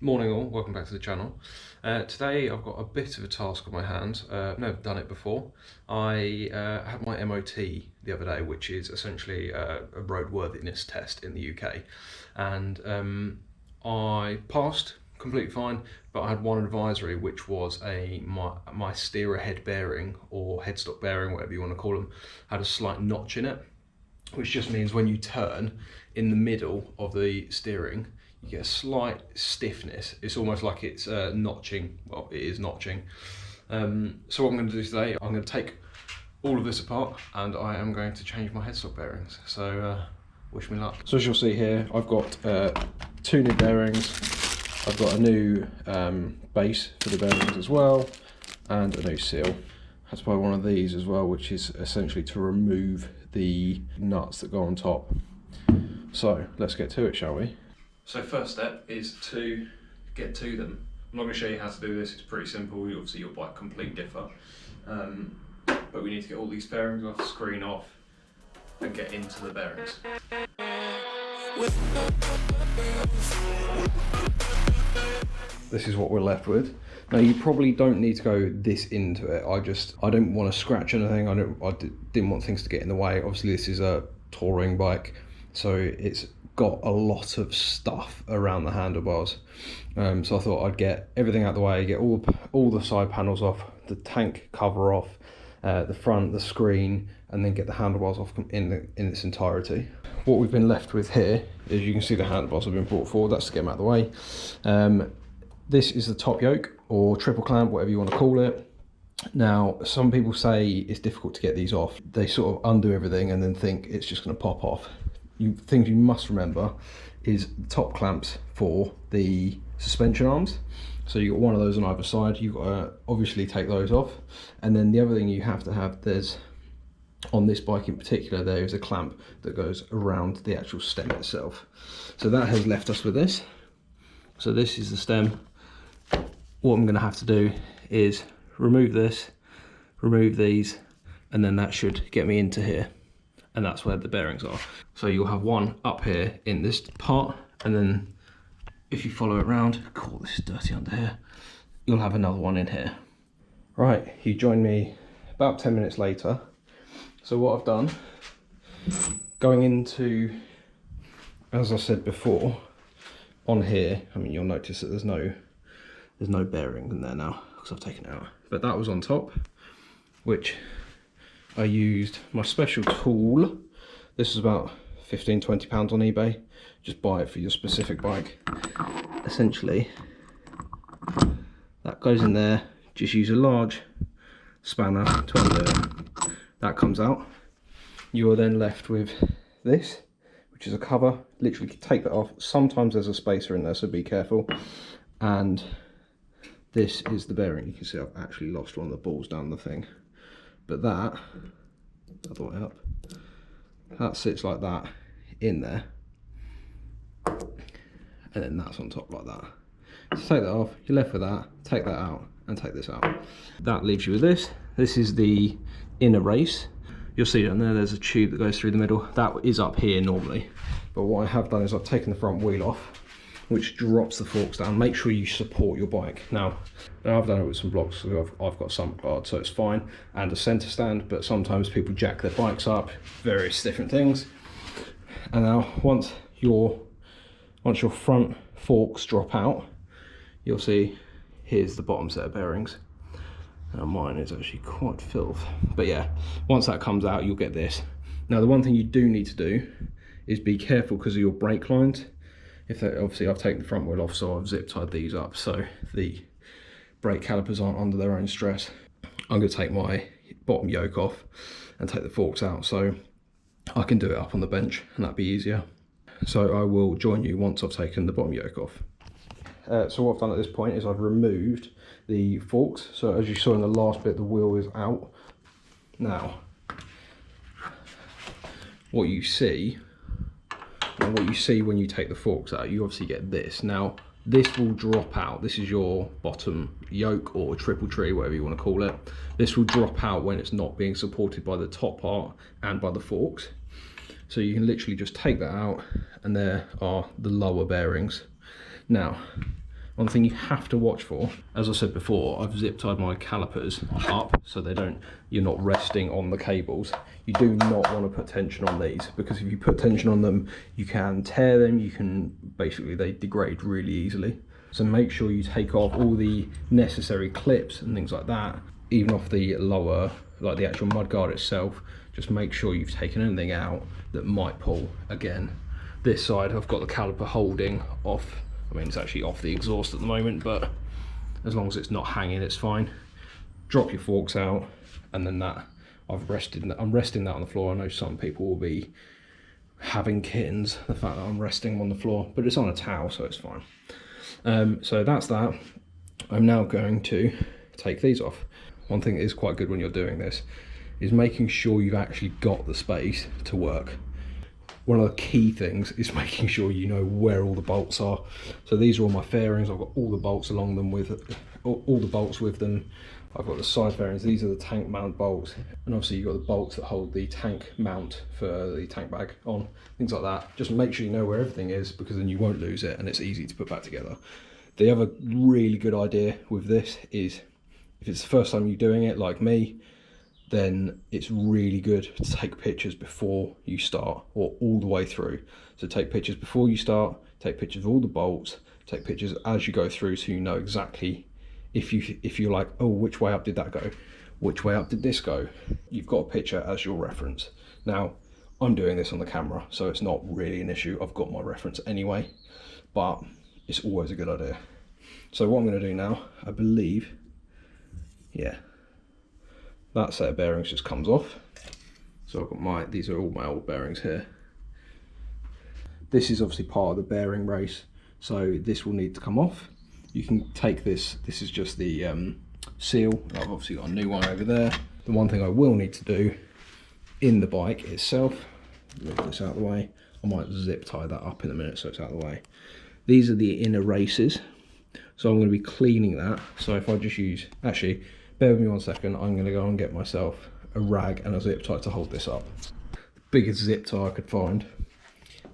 Morning all, welcome back to the channel. Today I've got a bit of a task on my hands. Never done it before. I had my MOT the other day, which is essentially a roadworthiness test in the UK, and I passed completely fine, but I had one advisory, which was my steerer head bearing or headstock bearing, whatever you want to call them, had a slight notch in it, which just means when you turn in the middle of the steering, you get a slight stiffness. It's almost like it's notching. Well, it is notching. So what I'm going to do today, I'm going to take all of this apart and I am going to change my headstock bearings. So wish me luck. So as you'll see here, I've got two new bearings. I've got a new base for the bearings as well, and a new seal. I had to buy one of these as well, which is essentially to remove the nuts that go on top. So let's get to it, shall we? So first step is to get to them. I'm not going to show you how to do this, it's pretty simple. Obviously your bike completely differ. But we need to get all these bearings off, screen off, and get into the bearings. This is what we're left with. Now you probably don't need to go this into it. I don't want to scratch anything. I didn't want things to get in the way. Obviously this is a touring bike, so it's got a lot of stuff around the handlebars. So I thought I'd get everything out of the way, get all the side panels off, the tank cover off, the front, the screen, and then get the handlebars off in its entirety. What we've been left with here is, you can see the handlebars have been brought forward. That's to get them out of the way. This is the top yoke, or triple clamp, whatever you want to call it. Now, some people say it's difficult to get these off. They sort of undo everything and then think it's just going to pop off. Things you must remember is the top clamps for the suspension arms. So you've got one of those on either side. You've got to obviously take those off. And then the other thing you have to have, there's, on this bike in particular, there is a clamp that goes around the actual stem itself. So that has left us with this. So this is the stem. What I'm going to have to do is remove this, remove these, and then that should get me into here. And that's where the bearings are. So you'll have one up here in this part, and then if you follow it around, cool, this is dirty under here, you'll have another one in here. Right, you join me about 10 minutes later. So what I've done, going into, as I said before, on here, I mean, you'll notice that there's no bearing in there now because I've taken it out. But that was on top, which I used my special tool. This is about £15–20 on eBay. Just buy it for your specific bike. Essentially, that goes in there. Just use a large spanner to undo it. That comes out. You are then left with this, which is a cover. Literally take that off. Sometimes there's a spacer in there, so be careful. And this is the bearing. You can see I've actually lost one of the balls down the thing. But that, other way up, that sits like that in there, and then that's on top like that. So take that off, you're left with that, take that out, and take this out. That leaves you with this. This is the inner race. You'll see down there, there's a tube that goes through the middle. That is up here normally. But what I have done is I've taken the front wheel off, which drops the forks down. Make sure you support your bike. Now I've done it with some blocks, so I've got some guard, so it's fine, and a center stand, but sometimes people jack their bikes up, various different things. And now once your front forks drop out, you'll see here's the bottom set of bearings. Now mine is actually quite filth, but yeah, once that comes out, you'll get this. Now the one thing you do need to do is be careful because of your brake lines. Obviously I've taken the front wheel off, so I've zip tied these up so the brake calipers aren't under their own stress. I'm going to take my bottom yoke off and take the forks out so I can do it up on the bench, and that'd be easier. So I will join you once I've taken the bottom yoke off. So what I've done at this point is I've removed the forks. So as you saw in the last bit, the wheel is out. Now what you see when you take the forks out, you obviously get this. Now this will drop out. This is your bottom yoke or triple tree, whatever you want to call it. This will drop out when it's not being supported by the top part and by the forks. So you can literally just take that out, and there are the lower bearings. Now One thing you have to watch for, as I said before, I've zip tied my calipers up so you're not resting on the cables. You do not want to put tension on these, because if you put tension on them, you can tear them, they degrade really easily. So make sure you take off all the necessary clips and things like that, even off the lower, like the actual mudguard itself. Just make sure you've taken anything out that might pull. Again, this side I've got the caliper holding off. I mean, it's actually off the exhaust at the moment, but as long as it's not hanging, it's fine. Drop your forks out, and then I'm resting that on the floor. I know some people will be having kittens, the fact that I'm resting them on the floor, but it's on a towel, so it's fine. So that's that. I'm now going to take these off. One thing that is quite good when you're doing this is making sure you've actually got the space to work. One of the key things is making sure you know where all the bolts are. So these are all my fairings. I've got all the bolts along them all the bolts with them. I've got the side fairings. These are the tank mount bolts, and obviously you've got the bolts that hold the tank mount for the tank bag on, things like that. Just make sure you know where everything is, because then you won't lose it and it's easy to put back together. The other really good idea with this is, if it's the first time you're doing it like me, then it's really good to take pictures before you start, or all the way through. So take pictures before you start, take pictures of all the bolts, take pictures as you go through, so you know exactly, if you're like, oh, which way up did that go? Which way up did this go? You've got a picture as your reference. Now, I'm doing this on the camera, so it's not really an issue. I've got my reference anyway, but it's always a good idea. So what I'm going to do now, I believe, yeah, that set of bearings just comes off. So I've got these are all my old bearings here. This is obviously part of the bearing race, so this will need to come off. You can take this is just the seal. I've obviously got a new one over there. The one thing I will need to do in the bike itself, move this out of the way. I might zip tie that up in a minute so it's out of the way. These are the inner races, so I'm going to be cleaning that. So if I just use, actually, bear with me 1 second, I'm going to go and get myself a rag and a zip tie to hold this up. The biggest zip tie I could find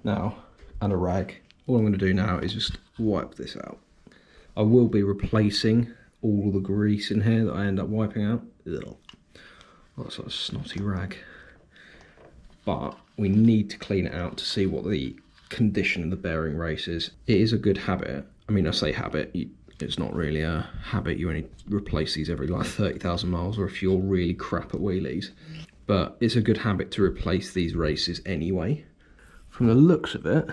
now, and a rag. All I'm going to do now is just wipe this out. I will be replacing all the grease in here that I end up wiping out. Ugh. That's sort of snotty rag. But we need to clean it out to see what the condition of the bearing race is. It is a good habit. I mean, I say habit, it's not really a habit. You only replace these every like 30,000 miles, or if you're really crap at wheelies. But it's a good habit to replace these races anyway. From the looks of it,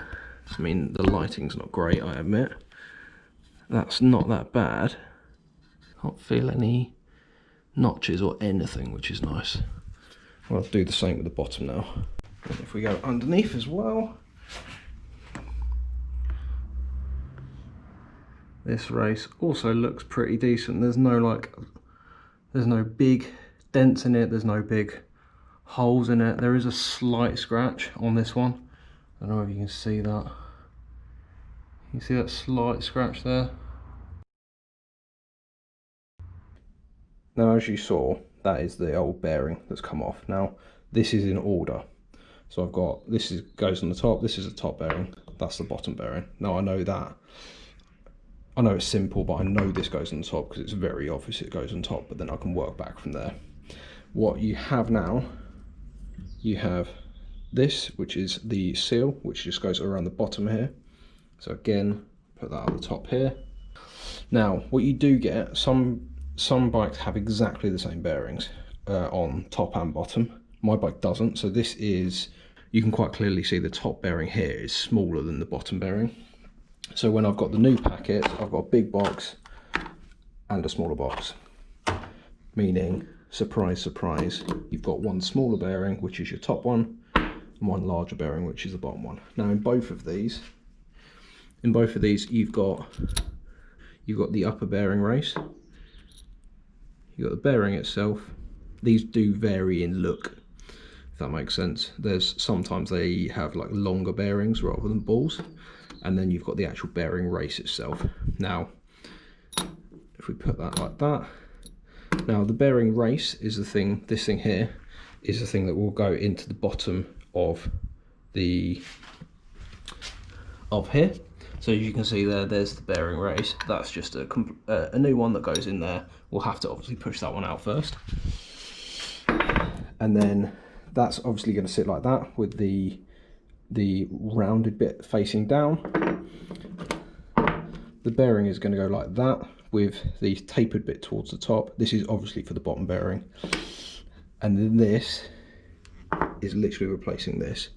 I mean, the lighting's not great, I admit. That's not that bad. Can't feel any notches or anything, which is nice. I'll do the same with the bottom now. And if we go underneath as well, this race also looks pretty decent. There's no big dents in it, there's no big holes in it. There is a slight scratch on this one. I don't know if you can see that. You see that slight scratch there? Now, as you saw, that is the old bearing that's come off. Now, this is in order. So I've got, goes on the top, this is the top bearing, that's the bottom bearing. Now I know that. I know it's simple, but I know this goes on the top because it's very obvious it goes on top, but then I can work back from there. What you have now, you have this, which is the seal, which just goes around the bottom here. So again, put that on the top here. Now, what you do get, some bikes have exactly the same bearings on top and bottom. My bike doesn't, so this is, you can quite clearly see the top bearing here is smaller than the bottom bearing. So when I've got the new packet, I've got a big box and a smaller box, meaning, surprise, surprise, you've got one smaller bearing, which is your top one, and one larger bearing, which is the bottom one. Now in both of these, you've got the upper bearing race, you've got the bearing itself. These do vary in look, if that makes sense. Sometimes they have like longer bearings rather than balls, and then you've got the actual bearing race itself. Now, if we put that like that, now the bearing race is the thing, this thing here is the thing that will go into the bottom of here. So as you can see there, there's the bearing race. That's just a new one that goes in there. We'll have to obviously push that one out first. And then that's obviously going to sit like that with the rounded bit facing down. The bearing is going to go like that with the tapered bit towards the top. This is obviously for the bottom bearing. And then this is literally replacing this.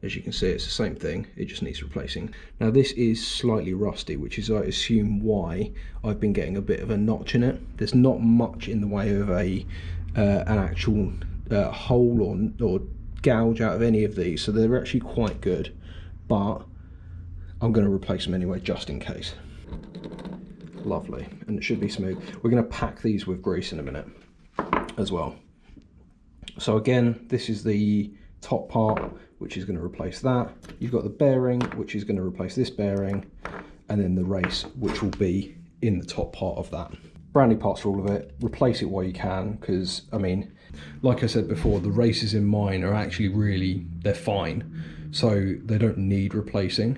As you can see, it's the same thing, it just needs replacing. Now this is slightly rusty, which is, I assume, why I've been getting a bit of a notch in it. There's not much in the way of an actual hole or gouge out of any of these, so they're actually quite good, but I'm going to replace them anyway, just in case. Lovely, and it should be smooth. We're going to pack these with grease in a minute as well. So again, this is the top part, which is going to replace that. You've got the bearing, which is going to replace this bearing, and then the race, which will be in the top part of that. Brand new parts for all of it. Replace it while you can, because, I mean, like I said before, the races in mine are actually really, they're fine, so they don't need replacing.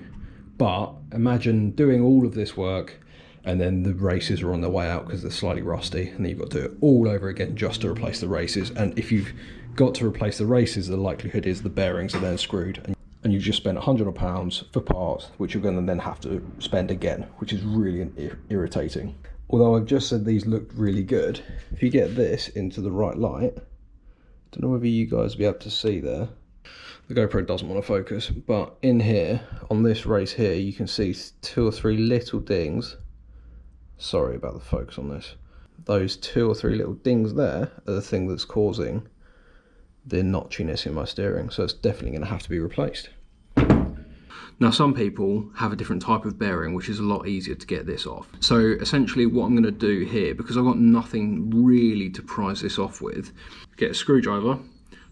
But imagine doing all of this work and then the races are on their way out because they're slightly rusty, and then you've got to do it all over again just to replace the races. And if you've got to replace the races, the likelihood is the bearings are then screwed, and you've just spent £100 for parts, which you're going to then have to spend again, which is really irritating. Although I've just said these looked really good, if you get this into the right light, I don't know whether you guys will be able to see there. The GoPro doesn't want to focus, but in here, on this race here, you can see 2 or 3 little dings. Sorry about the focus on this. Those 2 or 3 little dings there are the thing that's causing the notchiness in my steering, so it's definitely going to have to be replaced. Now some people have a different type of bearing, which is a lot easier to get this off. So essentially what I'm going to do here, because I've got nothing really to prise this off with, get a screwdriver.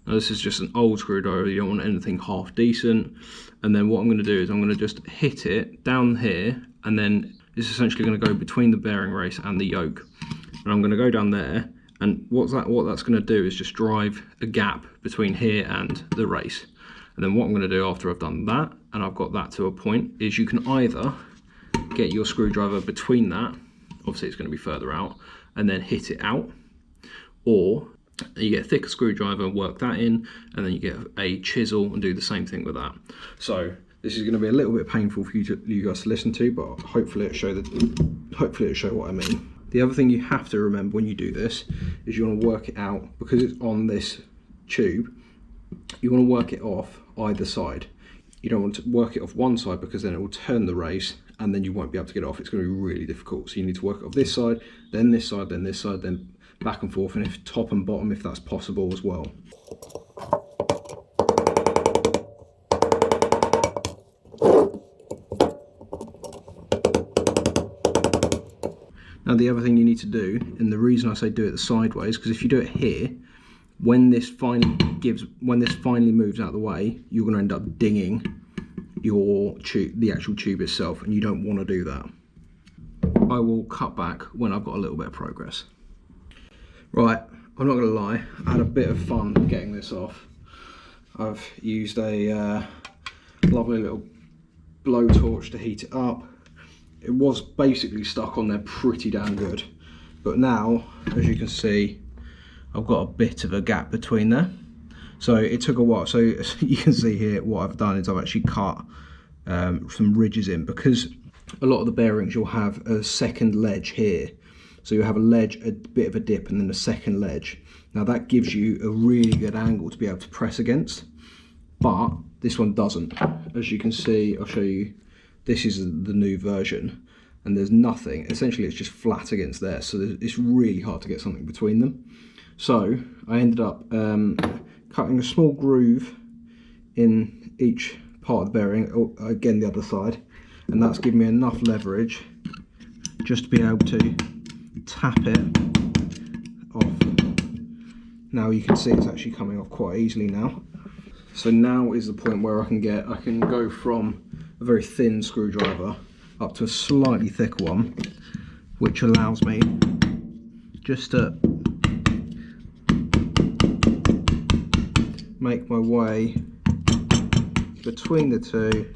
Now this is just an old screwdriver, you don't want anything half decent. And then what I'm going to do is I'm going to just hit it down here, and then it's essentially going to go between the bearing race and the yoke. And I'm going to go down there, and what that's going to do is just drive a gap between here and the race. And then what I'm going to do after I've done that, and I've got that to a point, is you can either get your screwdriver between that, obviously it's going to be further out, and then hit it out, or you get a thicker screwdriver, work that in, and then you get a chisel and do the same thing with that. So this is going to be a little bit painful for you guys to listen to, but hopefully it'll show what I mean. The other thing you have to remember when you do this is you want to work it out, because it's on this tube, you want to work it off either side. You don't want to work it off one side, because then it will turn the race and then you won't be able to get it off. It's going to be really difficult. So you need to work it off this side, then this side, then this side, then back and forth, and if top and bottom if that's possible as well. Now the other thing you need to do, and the reason I say do it sideways, because if you do it here, when this finally moves out of the way, you're going to end up dinging your tube, the actual tube itself, and you don't want to do that. I will cut back when I've got a little bit of progress. Right, I'm not going to lie, I had a bit of fun getting this off. I've used a lovely little blowtorch to heat it up. It was basically stuck on there pretty damn good, but now, as you can see, I've got a bit of a gap between there. So it took a while. So you can see here, what I've done is I've actually cut some ridges in, because a lot of the bearings you'll have a second ledge here. So you have a ledge, a bit of a dip, and then a second ledge. Now that gives you a really good angle to be able to press against, but this one doesn't. As you can see, I'll show you, this is the new version, and there's nothing. Essentially it's just flat against there, so it's really hard to get something between them. So I ended up cutting a small groove in each part of the bearing, or again the other side, and that's given me enough leverage just to be able to tap it off. Now you can see it's actually coming off quite easily now. So now is the point where I can go from a very thin screwdriver up to a slightly thicker one, which allows me just to make my way between the two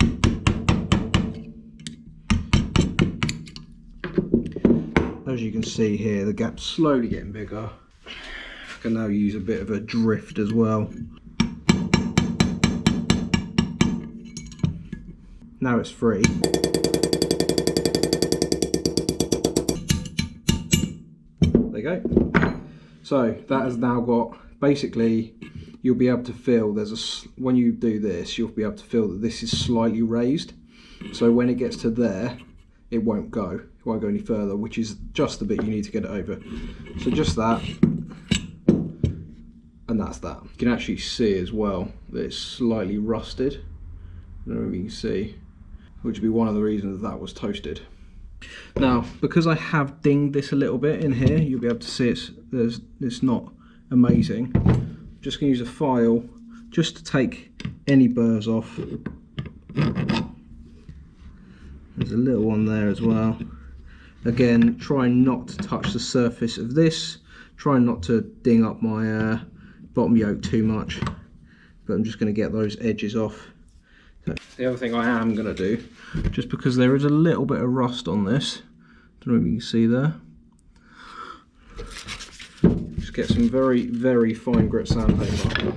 as you can see here, the gap's slowly getting bigger. I can now use a bit of a drift as well. Now it's free. There you go. So that has now got, basically, you'll be able to feel when you do this, you'll be able to feel that this is slightly raised. So when it gets to there, it won't go any further, which is just the bit you need to get it over. So just that, and that's that. You can actually see as well that it's slightly rusted. I don't know if you can see, which would be one of the reasons that was toasted. Now, because I have dinged this a little bit in here, you'll be able to see it's not amazing. I'm just going to use a file just to take any burrs off. There's a little one there as well. Again, try not to touch the surface of this. Try not to ding up my bottom yoke too much. But I'm just going to get those edges off. The other thing I am going to do, just because there is a little bit of rust on this, don't know if you can see there, just get some very, very fine grit sandpaper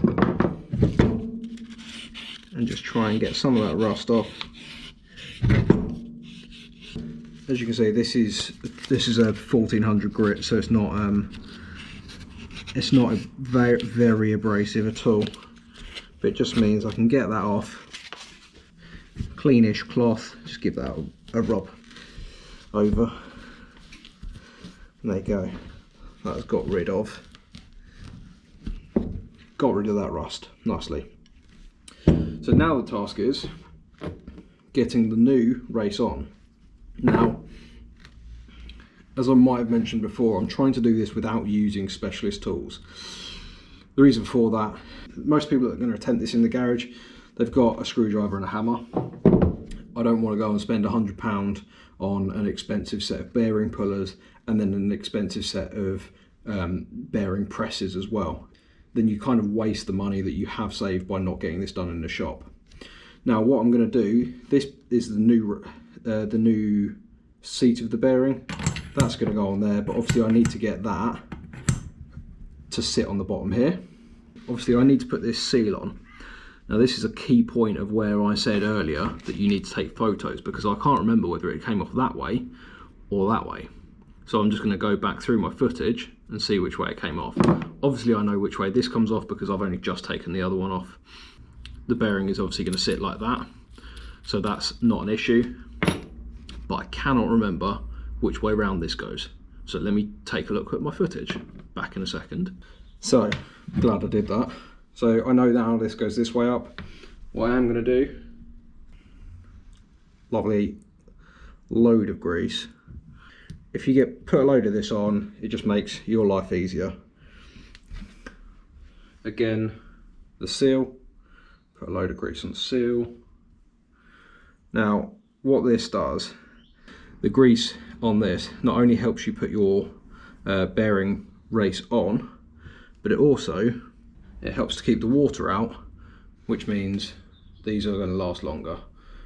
and just try and get some of that rust off. As you can see, this is a 1400 grit, so it's not very abrasive at all, but it just means I can get that off. Cleanish cloth, just give that a rub over, and there you go. That's got rid of that rust nicely. So now the task is getting the new race on. Now, as I might have mentioned before, I'm trying to do this without using specialist tools. The reason for that, most people that are going to attempt this in the garage, they've got a screwdriver and a hammer. I don't want to go and spend £100 on an expensive set of bearing pullers and then an expensive set of bearing presses as well. Then you kind of waste the money that you have saved by not getting this done in the shop. Now what I'm going to do, this is the new seat of the bearing. That's going to go on there, but obviously I need to get that to sit on the bottom here. Obviously I need to put this seal on. Now this is a key point of where I said earlier that you need to take photos, because I can't remember whether it came off that way or that way. So I'm just going to go back through my footage and see which way it came off. Obviously I know which way this comes off because I've only just taken the other one off. The bearing is obviously going to sit like that, so that's not an issue, but I cannot remember which way round this goes. So let me take a look at my footage. Back in a second. So, glad I did that. So I know now this goes this way up. What I am going to do, lovely load of grease. If you put a load of this on, it just makes your life easier. Again, the seal, put a load of grease on the seal. Now, what this does, the grease on this not only helps you put your bearing race on, but it helps to keep the water out, which means these are going to last longer.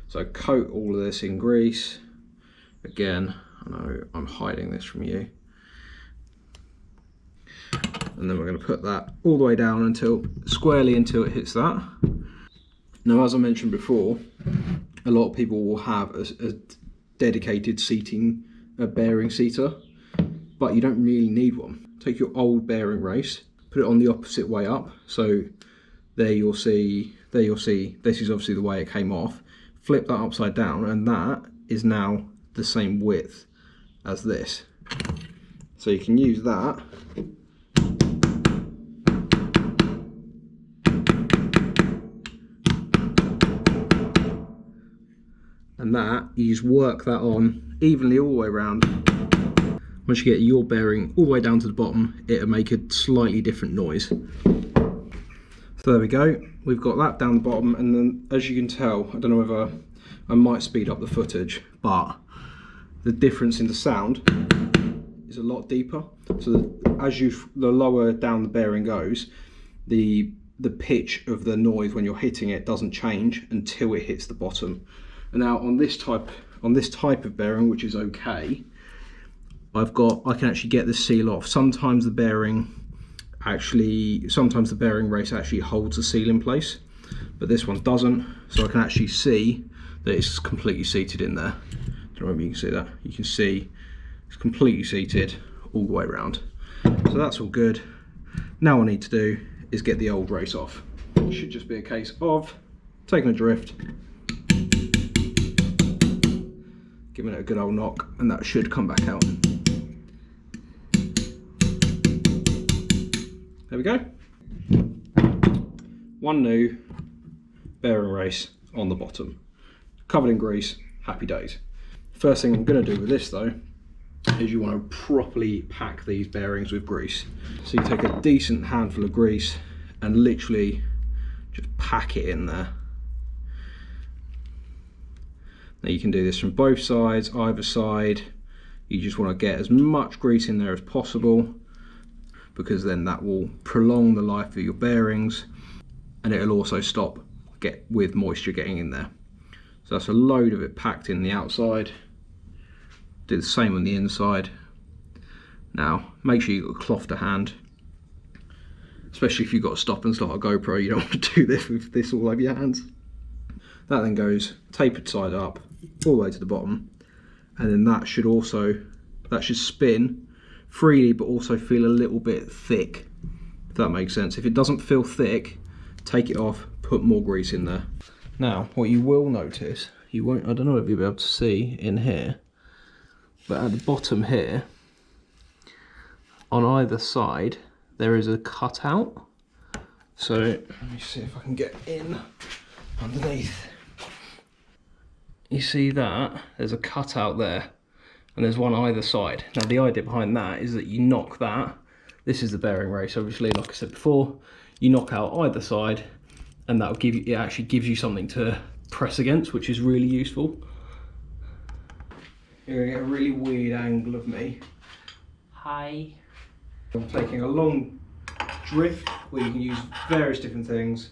So coat all of this in grease. Again, I know I'm hiding this from you. And then we're going to put that all the way down squarely until it hits that. Now, as I mentioned before, a lot of people will have a dedicated seating bearing seater, but you don't really need one. Take your old bearing race, put it on the opposite way up. So there you'll see, this is obviously the way it came off. Flip that upside down, and that is now the same width as this. So you can use that. And that, you just work that on evenly all the way around. Once you get your bearing all the way down to the bottom, it'll make a slightly different noise. So there we go, we've got that down the bottom, and then as you can tell, I don't know whether I might speed up the footage, but the difference in the sound is a lot deeper. So the lower down the bearing goes, the pitch of the noise when you're hitting it doesn't change until it hits the bottom. And now on this type of bearing, which is okay, I can actually get the seal off. Sometimes the bearing race actually holds the seal in place, but this one doesn't, so I can actually see that it's completely seated in there. I don't know if you can see that. You can see it's completely seated all the way around. So that's all good. Now what I need to do is get the old race off. It should just be a case of taking a drift, giving it a good old knock, and that should come back out. There we go. One new bearing race on the bottom. Covered in grease, happy days. First thing I'm going to do with this though, is you want to properly pack these bearings with grease. So you take a decent handful of grease and literally just pack it in there. Now you can do this from both sides, either side. You just want to get as much grease in there as possible, because then that will prolong the life of your bearings, and it'll also stop with moisture getting in there. So that's a load of it packed in the outside. Do the same on the inside. Now make sure you've got a cloth to hand, especially if you've got to stop and start a GoPro. You don't want to do this with this all over your hands. That then goes tapered side up all the way to the bottom, and then that should spin freely but also feel a little bit thick, if that makes sense. If it doesn't feel thick, take it off, put more grease in there. Now what you will notice, I don't know if you'll be able to see in here, but at the bottom here on either side there is a cutout. So let me see if I can get in underneath. You see that there's a cutout there, and there's one either side. Now the idea behind that is that you knock that, this is the bearing race obviously, like I said before, you knock out either side, and that'll give you, it actually gives you something to press against, which is really useful. You're gonna get a really weird angle of me. Hi. I'm taking a long drift where you can use various different things.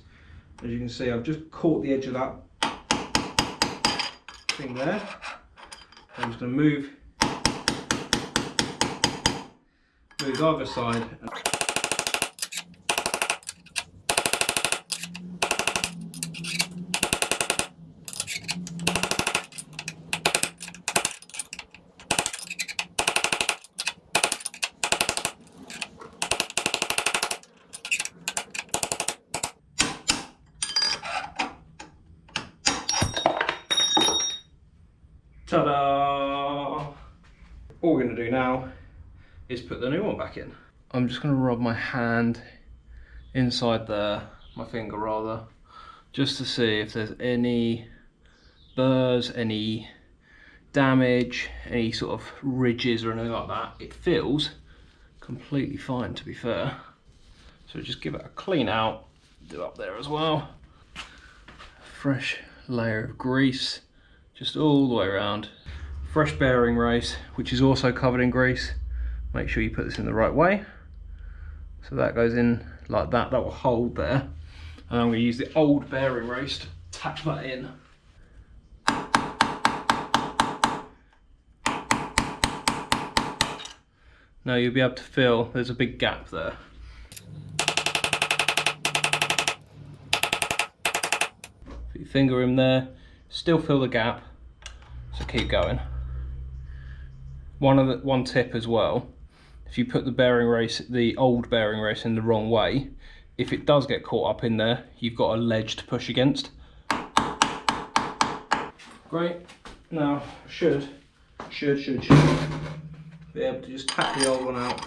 As you can see, I've just caught the edge of that thing there. I'm just going to move either side. Ta-da! All we're going to do now is put the new one back in. I'm just going to rub my hand inside there, my finger rather, just to see if there's any burrs, any damage, any sort of ridges or anything like that. It feels completely fine, to be fair. So just give it a clean out, do up there as well. Fresh layer of grease, just all the way around. Fresh bearing race, which is also covered in grease. Make sure you put this in the right way. So that goes in like that, that will hold there. And I'm going to use the old bearing race to tap that in. Now you'll be able to feel there's a big gap there. Put your finger in there, still feel the gap, so keep going. One tip as well, if you put the bearing race, the old bearing race, in the wrong way, if it does get caught up in there, you've got a ledge to push against. Great. Now should be able to just tap the old one out.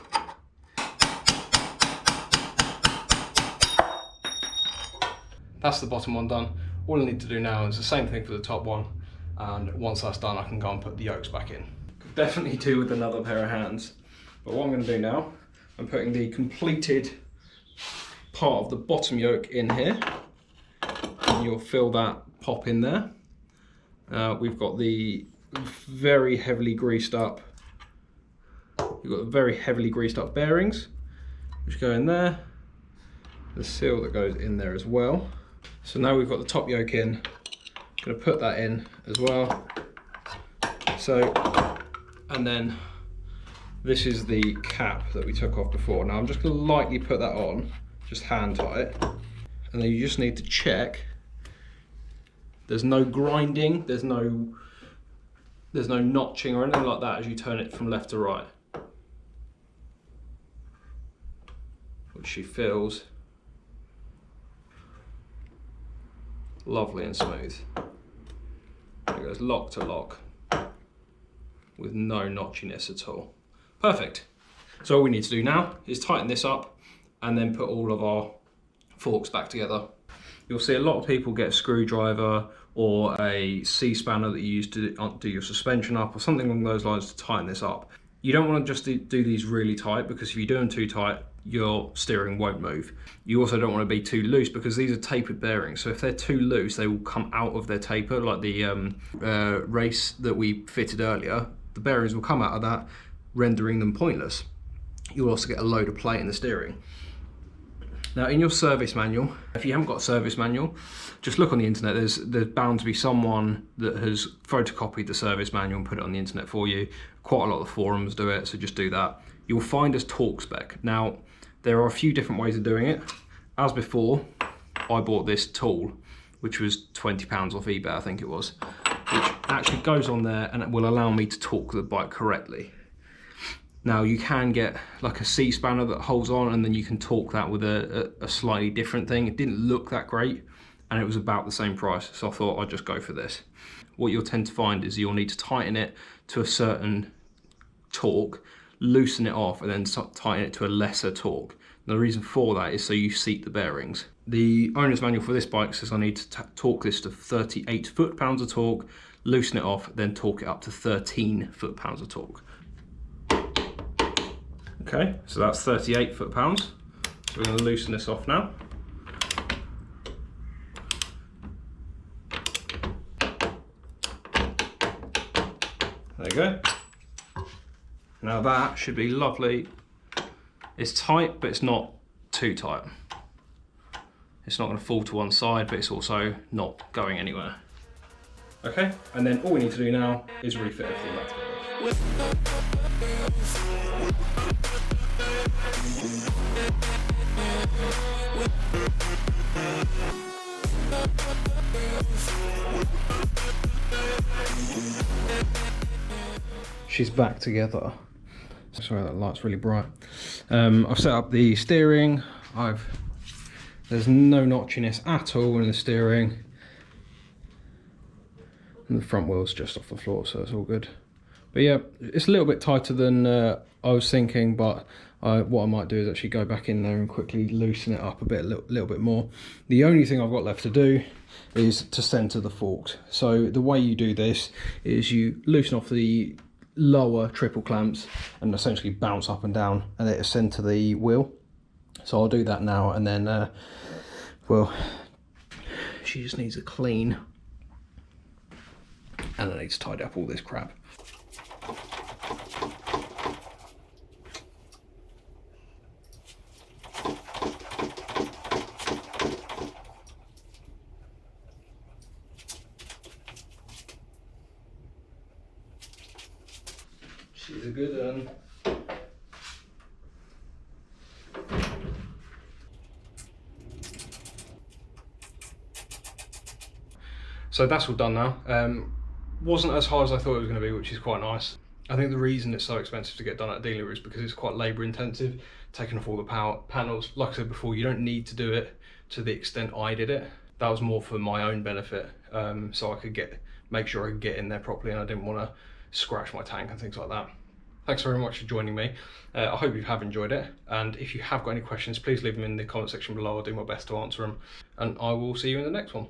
That's the bottom one done. All I need to do now is the same thing for the top one, and once that's done I can go and put the yokes back in. Could definitely do with another pair of hands, but what I'm going to do now, I'm putting the completed part of the bottom yoke in here, and you'll feel that pop in there. We've got the very heavily greased up bearings which go in there, the seal that goes in there as well. So now we've got the top yoke in, I'm going to put that in as well. So, and then This is the cap that we took off before. Now I'm just going to lightly put that on, just hand tight, and then you just need to check there's no grinding, there's no notching or anything like that as you turn it from left to right, which she feels lovely and smooth. It goes lock to lock with no notchiness at all. Perfect. So all we need to do now is tighten this up and then put all of our forks back together. You'll see a lot of people get a screwdriver or a C-spanner that you use to do your suspension up or something along those lines to tighten this up. You don't want to just do these really tight, because if you do them too tight, your steering won't move. You also don't want to be too loose, because these are tapered bearings, so if they're too loose they will come out of their taper, like the race that we fitted earlier. The bearings will come out of that, rendering them pointless. You'll also get a load of play in the steering. Now in your service manual, if you haven't got a service manual, just look on the internet. There's bound to be someone that has photocopied the service manual and put it on the internet for you. Quite a lot of the forums do it, so just do that. You'll find a torque spec. Now there are a few different ways of doing it. As before, I bought this tool, which was £20 off eBay, I think it was, which actually goes on there and it will allow me to torque the bike correctly. Now you can get like a C-spanner that holds on, and then you can torque that with a slightly different thing. It didn't look that great and it was about the same price, so I thought I'd just go for this. What you'll tend to find is you'll need to tighten it to a certain torque, loosen it off, and then tighten it to a lesser torque. And the reason for that is so you seat the bearings. The owner's manual for this bike says I need to torque this to 38 foot-pounds of torque, loosen it off, then torque it up to 13 foot-pounds of torque. Okay, so that's 38 foot-pounds. So we're going to loosen this off now. There you go. Now that should be lovely. It's tight, but it's not too tight. It's not going to fall to one side, but it's also not going anywhere. Okay, and then all we need to do now is refit everything back together. She's back together. Sorry, that light's really bright. I've set up the steering. There's no notchiness at all in the steering. And the front wheel's just off the floor, so it's all good. But yeah, it's a little bit tighter than I was thinking, but what I might do is actually go back in there and quickly loosen it up a little bit more. The only thing I've got left to do is to center the forks. So the way you do this is you loosen off the lower triple clamps and essentially bounce up and down, and it will center the wheel. So I'll do that now, and then well, she just needs a clean, and I need to tidy up all this crap. She's a good one. So that's all done now. Wasn't as hard as I thought it was going to be, which is quite nice. I think the reason it's so expensive to get done at a dealer is because it's quite labour intensive, taking off all the power panels. Like I said before, you don't need to do it to the extent I did it. That was more for my own benefit, so I could make sure I could get in there properly, and I didn't want to scratch my tank and things like that. Thanks very much for joining me. I hope you have enjoyed it, and if you have got any questions, please leave them in the comment section below. I'll do my best to answer them, and I will see you in the next one.